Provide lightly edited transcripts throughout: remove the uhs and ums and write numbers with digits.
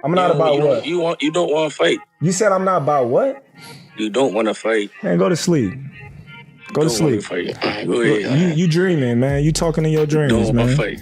I'm not about what? You don't want to fight. You said I'm not about what? You don't want to fight. Man, go to sleep. Go to sleep. Go ahead. You dreaming, man. You talking in your dreams, don't man. Want to fight.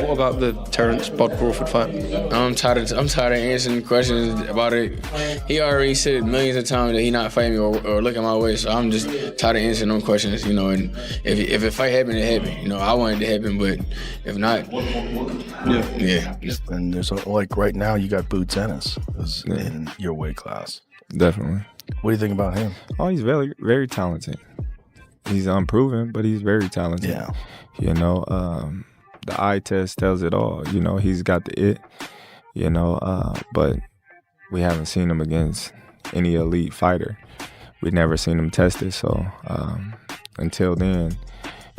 What about the Terence Crawford fight? I'm tired of answering questions about it. He already said millions of times that he not fighting me or looking my way, so I'm just tired of answering them questions, you know. And if a fight happened, it happened. You know, I wanted it to happen, but if not, yeah. And there's like right now, you got Boots Ennis in your weight class. Definitely. What do you think about him? Oh, he's very, very talented. He's unproven, but he's very talented. Yeah. You know, the eye test tells it all. You know, he's got the it, you know, but we haven't seen him against any elite fighter. We've never seen him tested. So until then,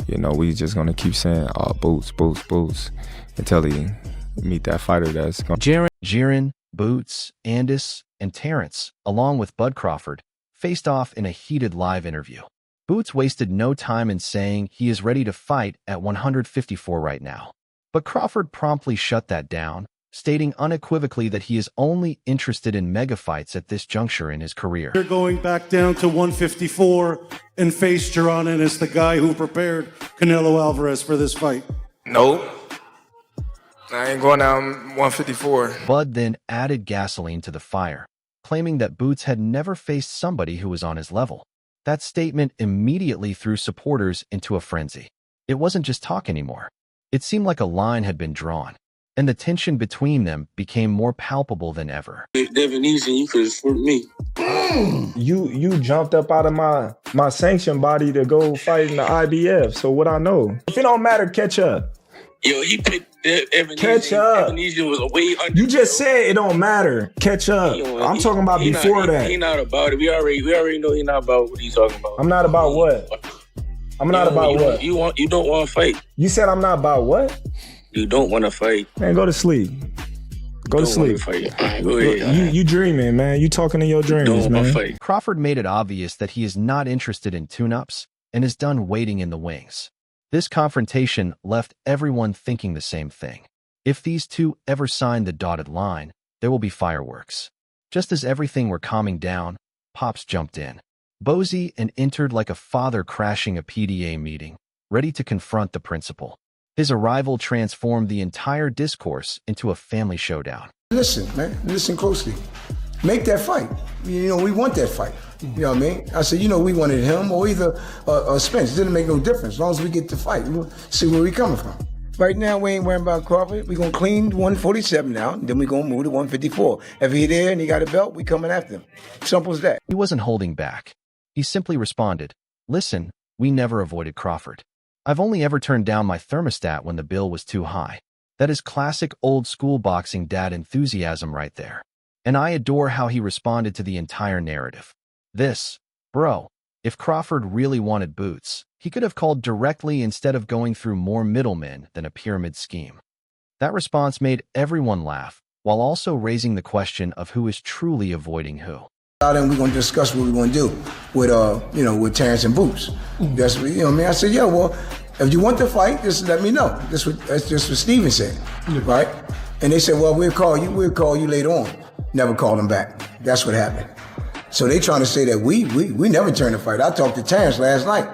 you know, we just going to keep saying, oh, Boots, until he meet that fighter that's going to. Jaron, Boots, Ennis, and Terence, along with Bud Crawford, faced off in a heated live interview. Boots wasted no time in saying he is ready to fight at 154 right now. But Crawford promptly shut that down, stating unequivocally that he is only interested in mega fights at this juncture in his career. You're going back down to 154 and face Jaron Ennis, the guy who prepared Canelo Alvarez for this fight. Nope. I ain't going down 154. Bud then added gasoline to the fire, claiming that Boots had never faced somebody who was on his level. That statement immediately threw supporters into a frenzy. It wasn't just talk anymore. It seemed like a line had been drawn, and the tension between them became more palpable than ever. Devin Eason, you could have fought me. You jumped up out of my sanction body to go fight in the IBF. So what I know? If it don't matter, catch up. Yo, he picked Evan Catch up. Evan Eason was way under. You just said it don't matter. Catch up. I'm talking about before that. He not about it. We already know he not about what he's talking about. I'm not about what? I'm not about what? You don't want to fight. You said I'm not about what? You don't want to fight. Man, go to sleep. Go to sleep. Go ahead. You dreaming, man. You talking in your dreams, man. Fight. Crawford made it obvious that he is not interested in tune-ups and is done waiting in the wings. This confrontation left everyone thinking the same thing. If these two ever sign the dotted line, there will be fireworks. Just as everything were calming down, Pops jumped in. Bozy and entered like a father crashing a PDA meeting, ready to confront the principal. His arrival transformed the entire discourse into a family showdown. Listen, man, listen closely. Make that fight. You know, we want that fight. You know what I mean? I said, you know, we wanted him or either Spence. It didn't make no difference. As long as we get the fight, we'll see where we coming from. Right now, we ain't worrying about Crawford. We're going to clean 147 now, and then we're going to move to 154. If he there and he got a belt, we coming after him. Simple as that. He wasn't holding back. He simply responded, listen, we never avoided Crawford. I've only ever turned down my thermostat when the bill was too high. That is classic old school boxing dad enthusiasm right there. And I adore how he responded to the entire narrative. Bro, if Crawford really wanted Boots, he could have called directly instead of going through more middlemen than a pyramid scheme. That response made everyone laugh, while also raising the question of who is truly avoiding who. And we're going to discuss what we're going to do with, with Terence and Boots. That's what, you know what I mean? I said, yeah, well, if you want to fight, just let me know. That's just what Steven said, right? And they said, well, we'll call you later on. Never called him back. That's what happened. So they trying to say that we never turned the fight. I talked to Terence last night.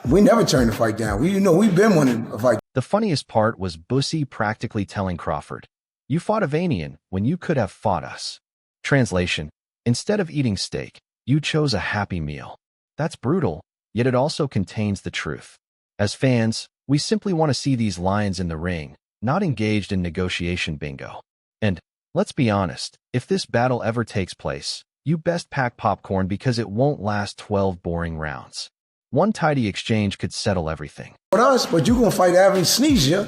We never turned the fight down. We've been wanting a fight. The funniest part was Bussy practically telling Crawford, you fought a Vanian when you could have fought us. Translation, instead of eating steak, you chose a happy meal. That's brutal, yet it also contains the truth. As fans, we simply want to see these lions in the ring, not engaged in negotiation bingo. And, let's be honest, if this battle ever takes place, you best pack popcorn because it won't last 12 boring rounds. One tidy exchange could settle everything. For us, but you're going to fight Avanesia,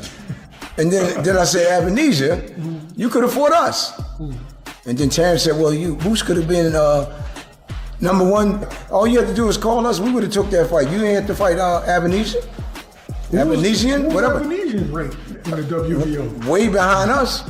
and then I said, Avanesia, you could have fought us. And then Terence said, well, Boots could have been number one. All you had to do is call us. We would have took that fight. You ain't have to fight Avanesia. Avanesian, whatever. Avanesian ranked in the WBO. Way behind us.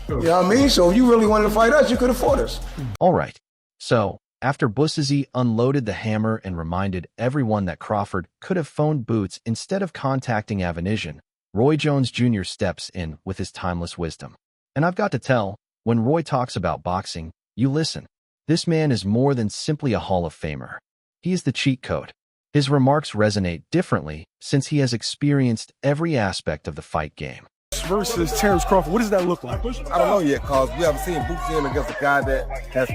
You know what I mean? So if you really wanted to fight us, you could have fought us. All right. So, after Bussy unloaded the hammer and reminded everyone that Crawford could have phoned Boots instead of contacting Avanesian, Roy Jones Jr. steps in with his timeless wisdom. And I've got to tell, when Roy talks about boxing, you listen. This man is more than simply a Hall of Famer. He is the cheat code. His remarks resonate differently since he has experienced every aspect of the fight game. Versus Terence Crawford, what does that look like? I don't know yet, cause we haven't seen Boots in against a guy that has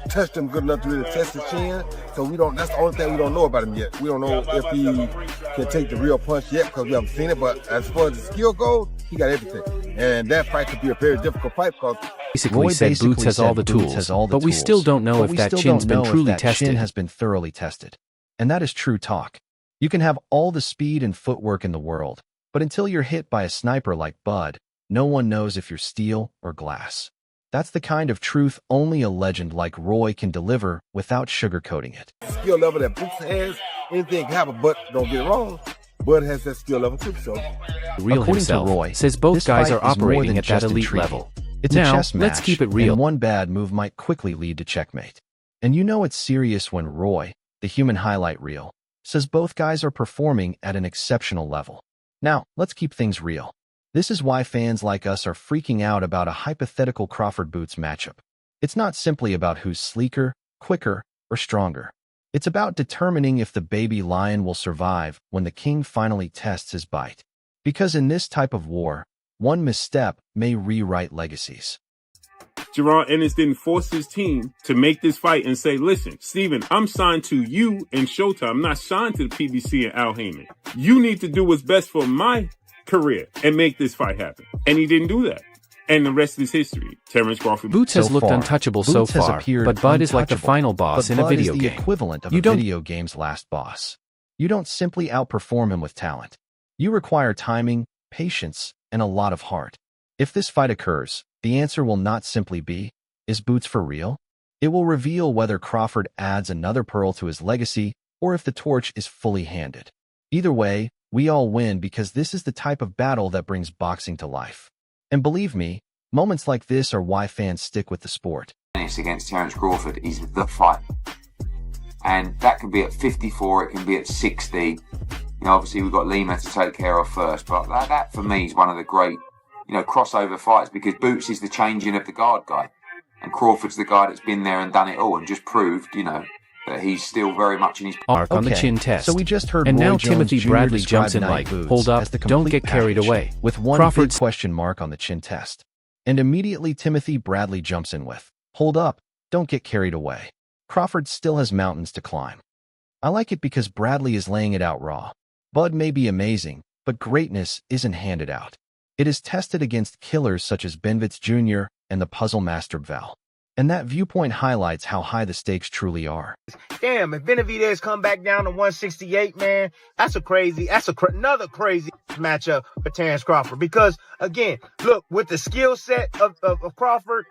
touched him good enough to really test his chin. So we don't. That's the only thing we don't know about him yet. We don't know if he can take the real punch yet because we haven't seen it. But as far as the skill goes, he got everything. And that fight could be a very difficult fight because Roy said Boots has all the tools, but we still don't know if that chin's been truly tested. Chin has been thoroughly tested, and that is true talk. You can have all the speed and footwork in the world, but until you're hit by a sniper like Bud, no one knows if you're steel or glass. That's the kind of truth only a legend like Roy can deliver without sugarcoating it. the skill level that Boots has, anything can happen, but don't get it wrong. Bud has that skill level too, so. Real According himself to Roy, says both guys are is more operating than at that just elite intriguing. level. It's Now, a chess match, let's keep it real. and one bad move might quickly lead to checkmate. And you know it's serious when Roy, the human highlight reel, says both guys are performing at an exceptional level. Now, let's keep things real. This is why fans like us are freaking out about a hypothetical Crawford-Boots matchup. It's not simply about who's sleeker, quicker, or stronger. It's about determining if the baby lion will survive when the king finally tests his bite. Because in this type of war, one misstep may rewrite legacies. Jaron Ennis didn't force his team to make this fight and say, listen, Steven, I'm signed to you and Showtime. I'm not signed to the PBC and Al Heyman. You need to do what's best for my career and make this fight happen. And he didn't do that. And the rest is history. Terence Crawford. Boots has looked untouchable so far, but Bud is like the final boss in a video game. Bud is the equivalent of a video game's last boss. You don't simply outperform him with talent. You require timing, patience, and a lot of heart. If this fight occurs, the answer will not simply be, is Boots for real? It will reveal whether Crawford adds another pearl to his legacy or if the torch is fully handed. Either way, we all win because this is the type of battle that brings boxing to life. And believe me, moments like this are why fans stick with the sport. Against Terence Crawford is the fight. And that can be at 54, it can be at 60. You know, obviously we've got Lima to take care of first, but that for me is one of the great, crossover fights because Boots is the changing of the guard guy. And Crawford's the guy that's been there and done it all and just proved, that he's still very much in his mark on the chin test. So we just heard and Roy now Jones Timothy Jr. Bradley describe jumps in Night like, Boots hold up, as the don't complete get carried package, away. With one Crawford's big question mark on the chin test. And immediately Timothy Bradley jumps in with, hold up, don't get carried away. Crawford still has mountains to climb. I like it because Bradley is laying it out raw. Bud may be amazing, but greatness isn't handed out. It is tested against killers such as Benvitz Jr. and the puzzle master Val. And that viewpoint highlights how high the stakes truly are. Damn, if Benavidez come back down to 168, man, that's another crazy matchup for Terence Crawford. Because, again, look, with the skill set of Crawford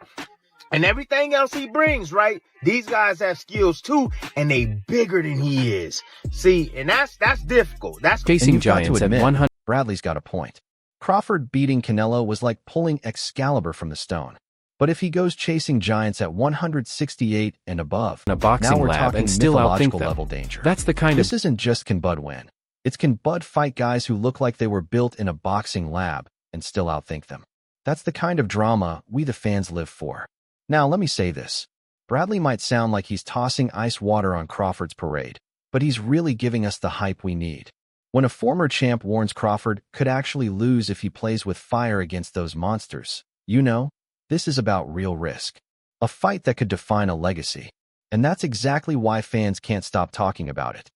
and everything else he brings, right? These guys have skills too, and they bigger than he is. See, and that's difficult. That's chasing giants at 100. Bradley's got a point. Crawford beating Canelo was like pulling Excalibur from the stone. But if he goes chasing giants at 168 and above, in a boxing now we're lab talking and still outthink mythological them. level danger. That's the kind This isn't just can Bud win. It's can Bud fight guys who look like they were built in a boxing lab and still outthink them. That's the kind of drama we the fans live for. Now let me say this. Bradley might sound like he's tossing ice water on Crawford's parade, but he's really giving us the hype we need. When a former champ warns Crawford could actually lose if he plays with fire against those monsters, this is about real risk. A fight that could define a legacy. And that's exactly why fans can't stop talking about it.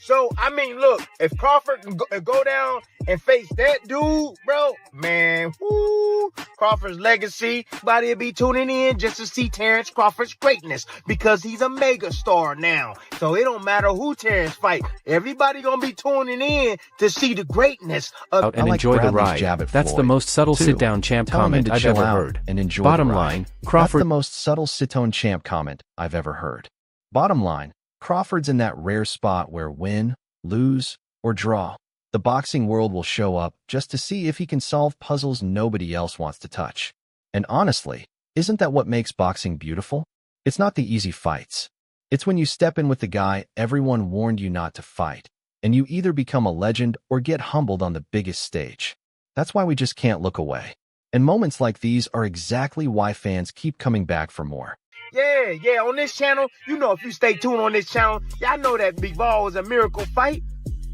So, I mean, look, if Crawford can go down and face that dude, bro, man, whoo, Crawford's legacy, everybody will be tuning in just to see Terence Crawford's greatness because he's a mega star now. So it don't matter who Terence fight. Everybody gonna be tuning in to see the greatness of and enjoy the ride. That's the most subtle sit-down champ comment I've ever heard. And enjoy Bottom the ride. line, Crawford. That's the most subtle sit-down champ comment I've ever heard. Bottom line, Crawford's in that rare spot where win, lose, or draw, the boxing world will show up just to see if he can solve puzzles nobody else wants to touch. And honestly, isn't that what makes boxing beautiful? It's not the easy fights. It's when you step in with the guy everyone warned you not to fight, and you either become a legend or get humbled on the biggest stage. That's why we just can't look away. And moments like these are exactly why fans keep coming back for more. Yeah, on this channel, you know, if you stay tuned on this channel, y'all know that Bivol is a miracle fight.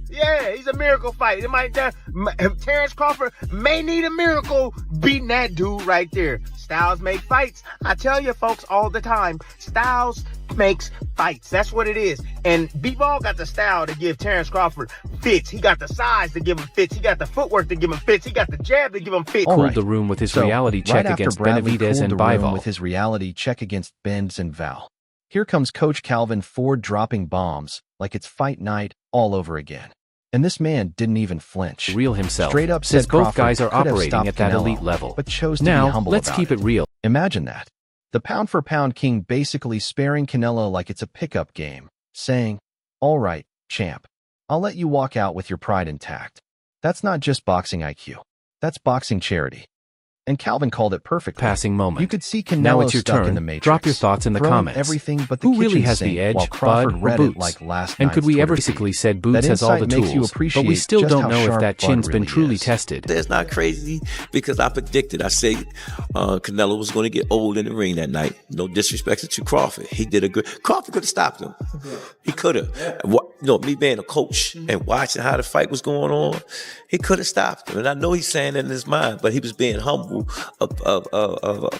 Yeah, he's a miracle fight. Terence Crawford may need a miracle beating that dude right there. Styles make fights. I tell you folks all the time, Styles makes fights. That's what it is. And Bivol got the style to give Terence Crawford fits. He got the size to give him fits. He got the footwork to give him fits. He got the jab to give him fits. Cooled the room with his reality check against Benavidez and Bivol. With his reality check against Benz and Val. Here comes Coach Calvin Ford dropping bombs like it's fight night all over again. And this man didn't even flinch. Real himself. Straight up says said both Crawford guys are could have operating stopped at that Canelo, elite level. but chose to now, be humble let's about keep it real. Imagine that. The pound-for-pound king basically sparing Canelo like it's a pickup game, saying, "All right, champ, I'll let you walk out with your pride intact." That's not just boxing IQ. That's boxing charity. And Calvin called it perfectly. Passing moment. You could see Canelo now it's your stuck turn. in the Matrix. Drop your thoughts in the comments. Everything but the Who really has sink the edge, while Crawford Bud or read Boots? It like last And could we ever feed. basically said Boots has all the tools, but we still don't know if that chin's been truly tested. That's not crazy because I predicted. I said Canelo was going to get old in the ring that night. No disrespect to Crawford. He did a good. Crawford could have stopped him. He could have. Me being a coach and watching how the fight was going on, he could have stopped him. And I know he's saying it in his mind, but he was being humble of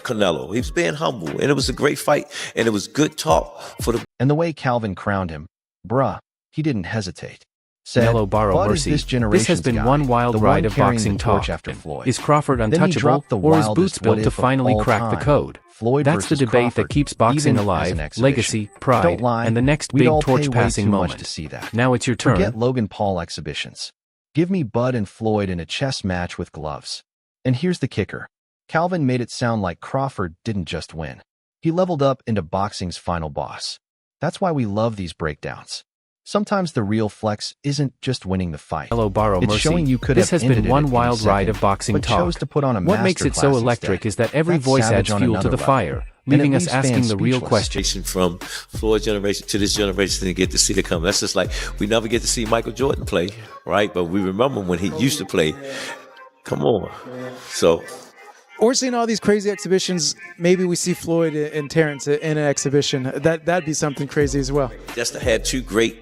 Canelo. He was being humble, and it was a great fight, and it was good talk for the. And the way Calvin crowned him, bruh, he didn't hesitate. Said, Canelo borrow mercy. This has been one wild ride of boxing talk. After Floyd. Is Crawford untouchable, or is Boots built to finally crack the code? That's the debate that keeps boxing alive, legacy, pride, and the next big torch-passing moment. To see that. Now it's your turn. Forget Logan Paul exhibitions. Give me Bud and Floyd in a chess match with gloves. And here's the kicker. Calvin made it sound like Crawford didn't just win. He leveled up into boxing's final boss. That's why we love these breakdowns. Sometimes the real flex isn't just winning the fight. It's showing you could this have has been one wild ride of boxing but talk. chose to put on a what makes it so electric is that every voice adds fuel to the fire, leaving us asking the real question. From Floyd's generation to this generation, to get to see the come. That's just like we never get to see Michael Jordan play, right? But we remember when he used to play. Come on, so. Or seeing all these crazy exhibitions, maybe we see Floyd and Terence in an exhibition. That'd be something crazy as well. Just to have two great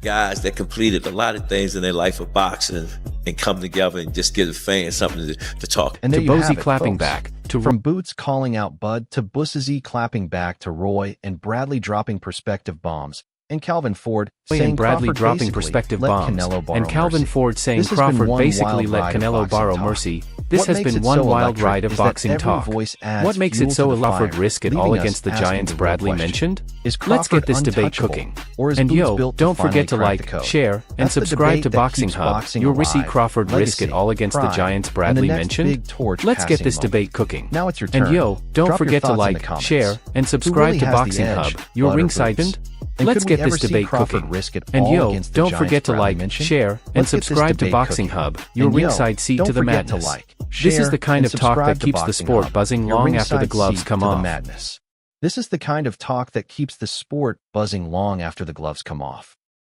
guys that completed a lot of things in their life of boxing and come together and just give the fans something to talk. And there to you Bozy have it, clapping folks. back. From Boots calling out Bud to Bussy clapping back to Roy and Bradley dropping perspective bombs. And Calvin Ford saying and Bradley Crawford dropping perspective bombs. And Calvin mercy. Ford saying Crawford basically let Canelo borrow mercy. This has been one wild ride of boxing talk. What makes it so Crawford risk it all against the giants Bradley mentioned? Let's get this debate cooking. And don't forget to like, share, and subscribe to Boxing Hub. You'll see Crawford risk it all against the giants Bradley mentioned. Let's get this debate cooking. Now it's your turn. And don't forget to like, share, and subscribe to Boxing Hub. Your ringside. Let's get this debate cooking. And don't forget to like, share, and subscribe to Boxing Hub, your ringside seat to the madness. This is the kind of talk that keeps the sport buzzing long after the gloves come off. This is the kind of talk that keeps the sport buzzing long after the gloves come off.